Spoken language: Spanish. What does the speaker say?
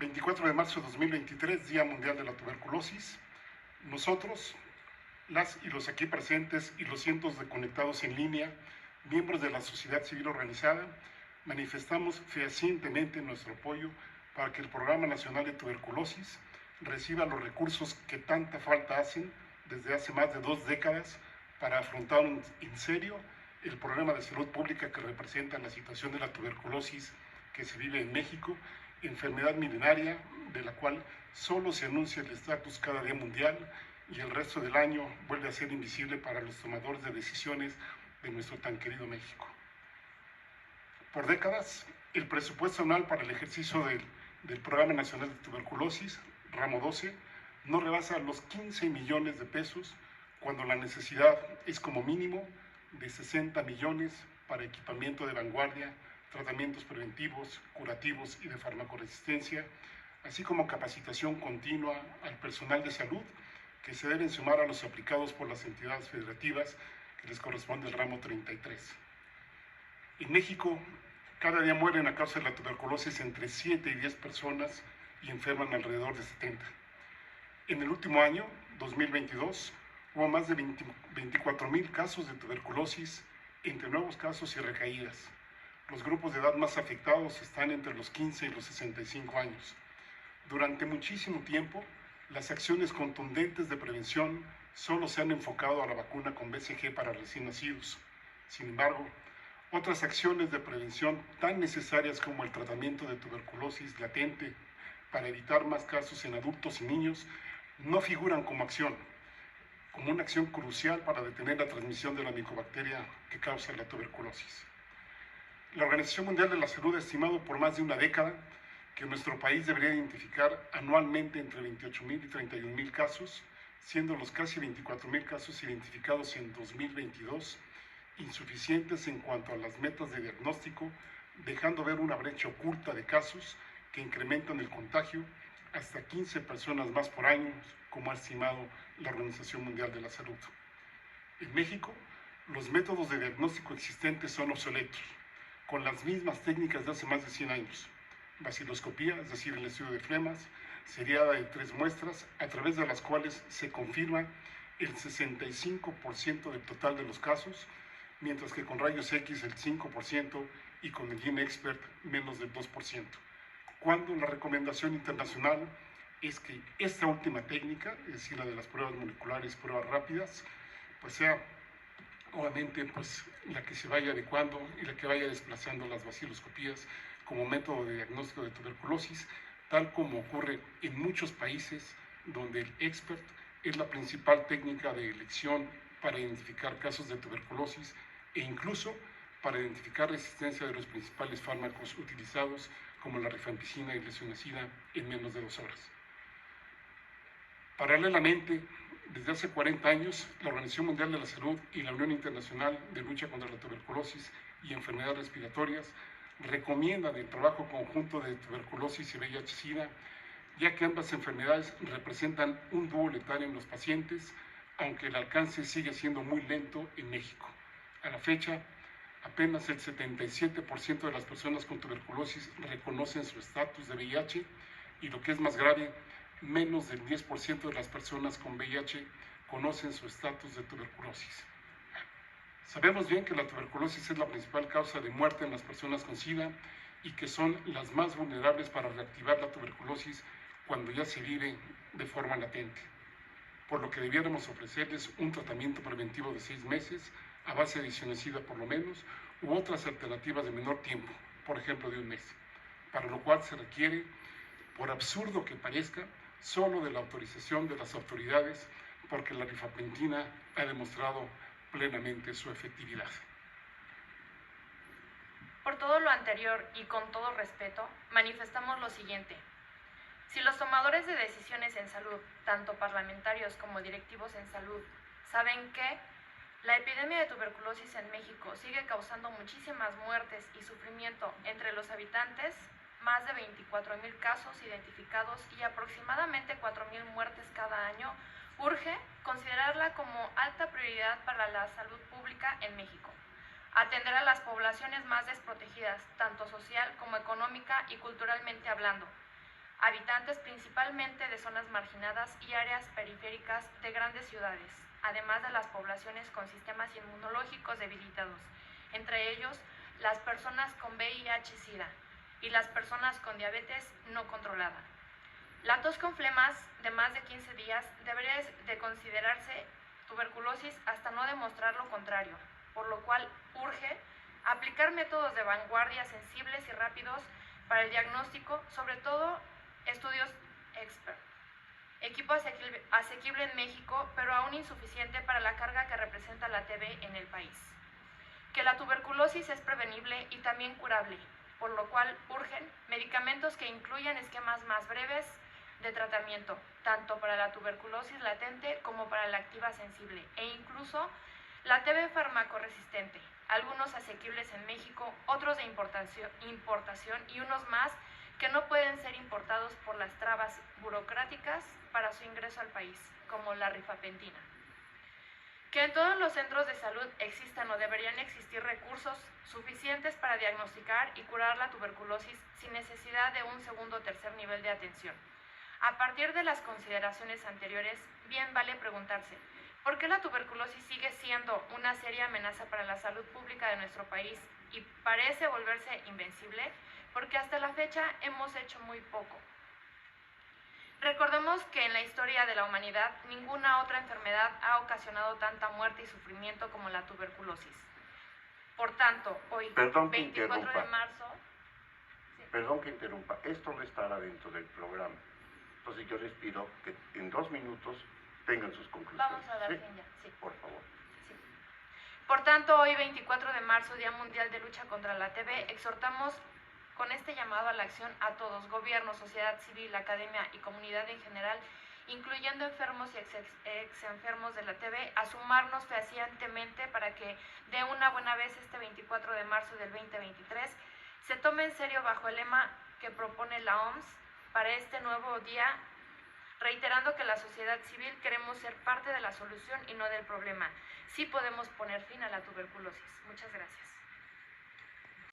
24 de marzo de 2023, Día Mundial de la Tuberculosis. Nosotros, las y los aquí presentes y los cientos de conectados en línea, miembros de la sociedad civil organizada, manifestamos fehacientemente nuestro apoyo para que el Programa Nacional de Tuberculosis reciba los recursos que tanta falta hacen desde hace más de 2 décadas para afrontar en serio el problema de salud pública que representa la situación de la tuberculosis que se vive en México, enfermedad milenaria de la cual solo se anuncia el estatus cada día mundial y el resto del año vuelve a ser invisible para los tomadores de decisiones de nuestro tan querido México. Por décadas, el presupuesto anual para el ejercicio del Programa Nacional de Tuberculosis, ramo 12, no rebasa los 15 millones de pesos, cuando la necesidad es como mínimo de 60 millones para equipamiento de vanguardia, tratamientos preventivos, curativos y de farmacoresistencia, así como capacitación continua al personal de salud que se deben sumar a los aplicados por las entidades federativas que les corresponde el ramo 33. En México, cada día mueren a causa de la tuberculosis entre 7 y 10 personas y enferman alrededor de 70. En el último año, 2022, hubo más de 24,000 casos de tuberculosis entre nuevos casos y recaídas. Los grupos de edad más afectados están entre los 15 y los 65 años. Durante muchísimo tiempo, las acciones contundentes de prevención solo se han enfocado a la vacuna con BCG para recién nacidos. Sin embargo, otras acciones de prevención tan necesarias como el tratamiento de tuberculosis latente para evitar más casos en adultos y niños no figuran como una acción crucial para detener la transmisión de la micobacteria que causa la tuberculosis. La Organización Mundial de la Salud ha estimado por más de una década que nuestro país debería identificar anualmente entre 28,000 y 31,000 casos, siendo los casi 24,000 casos identificados en 2022 insuficientes en cuanto a las metas de diagnóstico, dejando ver una brecha oculta de casos que incrementan el contagio hasta 15 personas más por año, como ha estimado la Organización Mundial de la Salud. En México, los métodos de diagnóstico existentes son obsoletos, con las mismas técnicas de hace más de 100 años. Baciloscopía, es decir, el estudio de flemas, seriada de 3 muestras, a través de las cuales se confirma el 65% del total de los casos, mientras que con rayos X el 5% y con el GeneXpert menos del 2%. Cuando la recomendación internacional es que esta última técnica, es decir, la de las pruebas moleculares, pruebas rápidas, pues sea obviamente la que se vaya adecuando y la que vaya desplazando las baciloscopías como método de diagnóstico de tuberculosis, tal como ocurre en muchos países donde el expert es la principal técnica de elección para identificar casos de tuberculosis e incluso para identificar resistencia de los principales fármacos utilizados como la rifampicina y la isoniazida en menos de 2 horas. Paralelamente, desde hace 40 años, la Organización Mundial de la Salud y la Unión Internacional de Lucha contra la Tuberculosis y Enfermedades Respiratorias recomiendan el trabajo conjunto de tuberculosis y VIH-Sida, ya que ambas enfermedades representan un dúo letal en los pacientes, aunque el alcance sigue siendo muy lento en México. A la fecha, apenas el 77% de las personas con tuberculosis reconocen su estatus de VIH y, lo que es más grave, menos del 10% de las personas con VIH conocen su estatus de tuberculosis. Sabemos bien que la tuberculosis es la principal causa de muerte en las personas con SIDA y que son las más vulnerables para reactivar la tuberculosis cuando ya se vive de forma latente, por lo que debiéramos ofrecerles un tratamiento preventivo de 6 meses a base de isoniazida por lo menos, u otras alternativas de menor tiempo, por ejemplo de 1 mes, para lo cual se requiere, por absurdo que parezca, solo de la autorización de las autoridades, porque la rifampicina ha demostrado plenamente su efectividad. Por todo lo anterior y con todo respeto, manifestamos lo siguiente. Si los tomadores de decisiones en salud, tanto parlamentarios como directivos en salud, saben que la epidemia de tuberculosis en México sigue causando muchísimas muertes y sufrimiento entre los habitantes, más de 24,000 casos identificados y aproximadamente 4,000 muertes cada año, urge considerarla como alta prioridad para la salud pública en México. Atender a las poblaciones más desprotegidas, tanto social como económica y culturalmente hablando. habitantes principalmente de zonas marginadas y áreas periféricas de grandes ciudades, además de las poblaciones con sistemas inmunológicos debilitados, entre ellos las personas con VIH-Sida y las personas con diabetes no controlada. La tos con flemas de más de 15 días debería de considerarse tuberculosis hasta no demostrar lo contrario, por lo cual urge aplicar métodos de vanguardia sensibles y rápidos para el diagnóstico, sobre todo estudios expert. Equipo asequible en México, pero aún insuficiente para la carga que representa la TB en el país. Que la tuberculosis es prevenible y también curable, por lo cual urgen medicamentos que incluyan esquemas más breves de tratamiento, tanto para la tuberculosis latente como para la activa sensible, e incluso la TB farmacoresistente, algunos asequibles en México, otros de importación y unos más que no pueden ser importados por las trabas burocráticas para su ingreso al país, como la rifapentina. Que en todos los centros de salud existan o deberían existir recursos suficientes para diagnosticar y curar la tuberculosis sin necesidad de un segundo o tercer nivel de atención. A partir de las consideraciones anteriores, bien vale preguntarse, ¿por qué la tuberculosis sigue siendo una seria amenaza para la salud pública de nuestro país y parece volverse invencible? Porque hasta la fecha hemos hecho muy poco. Recordemos que en la historia de la humanidad ninguna otra enfermedad ha ocasionado tanta muerte y sufrimiento como la tuberculosis. Por tanto, hoy, 24 de marzo... Sí. Perdón que interrumpa, esto no estará dentro del programa. Entonces yo les pido que en 2 minutos tengan sus conclusiones. Vamos a dar fin ya, sí. Por favor. Sí. Por tanto, hoy 24 de marzo, Día Mundial de Lucha contra la TB, exhortamos con este llamado a la acción a todos, gobierno, sociedad civil, academia y comunidad en general, incluyendo enfermos y ex-enfermos de la TB, a sumarnos fehacientemente para que de una buena vez este 24 de marzo del 2023 se tome en serio bajo el lema que propone la OMS para este nuevo día, reiterando que la sociedad civil queremos ser parte de la solución y no del problema. Sí podemos poner fin a la tuberculosis. Muchas gracias.